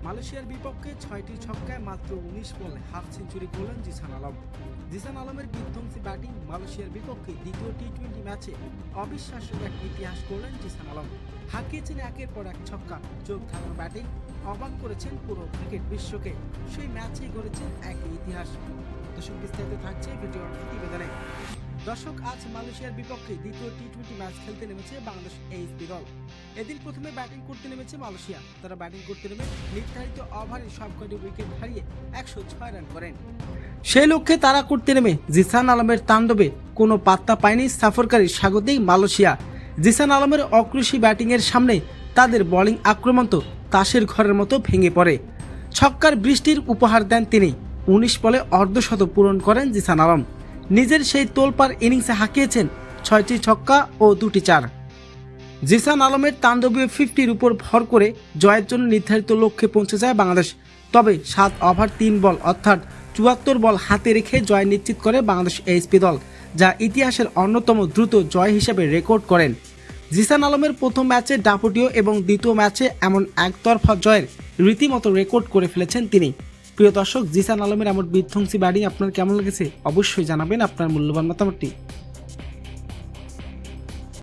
মালয়েশিয়ার বিপক্ষে 6টি ছক্কায় মাত্র 19 বলে হাফ সেঞ্চুরি করলেন জিসান আলম। জিসান আলমের বিধ্বংসী ব্যাটিং মালয়েশিয়ার বিপক্ষে দ্বিতীয় টি-20 ম্যাচে অবিশ্বাস্য এক ইতিহাস করলেন জিসান আলম। হাঁকিয়েছেন একের পর এক ছক্কা, চোখ ধাঁধানো ব্যাটিং, অবাক করেছেন পুরো ক্রিকেট বিশ্বকে। সেই ম্যাচেই গড়েছেন এক ইতিহাস। দর্শক, বিস্তারিত থাকছে ভিডিওর প্রতিবেদনে। দর্শক, আজ মালয়েশিয়ার বিপক্ষে দ্বিতীয় টি-20 ম্যাচ খেলতে নেমেছে বাংলাদেশ এইচপি দল। এদিন প্রথমে ব্যাটিং করতে নেমেছে মালয়েশিয়া। তারা ব্যাটিং করতে নেমে নির্ধারিত ওভারে সবকটি উইকেট হারিয়ে 106 রান করেন। সেই লক্ষ্যে তারা করতে নেমে জিসান আলমের তাণ্ডবে কোনো পাত্তা পায়নি সফরকারী স্বাগতিক মালয়েশিয়া। জিসান আলমের অক্রোশী ব্যাটিংয়ের সামনে তাদের বোলিং আক্রমণ তো তাসের ঘরের মতো ভেঙে পড়ে। ছক্কার বৃষ্টির উপহার দেন তিনি। 19 বলে অর্ধশতক পূরণ করেন জিসান আলম। নিজের সেই তোলপাড় ইনিংসে হাঁকিয়েছেন 6টি ছক্কা ও 2টি চার। জিসান আলমের তাণ্ডবীয় 50-র উপর ভর করে জয়ের জন্য নির্ধারিত লক্ষ্যে পৌঁছে যায় বাংলাদেশ। তবে 7 ওভার 3 বল অর্থাৎ 74 বল হাতে রেখে জয় নিশ্চিত করে বাংলাদেশ এইচপি দল, যা ইতিহাসের অন্যতম দ্রুত জয় হিসেবে রেকর্ড করেন। জিসান আলমের প্রথম ম্যাচে দাপটীয় এবং দ্বিতীয় ম্যাচে এমন একতরফা জয়ের রীতিমতো রেকর্ড করে ফেলেছেন তিনি। প্রিয় দর্শক, জিসান আলমের এমন বিধ্বংসী ব্যাটিং আপনার কেমন লেগেছে অবশ্যই জানাবেন আপনার মূল্যবান মতামতটি।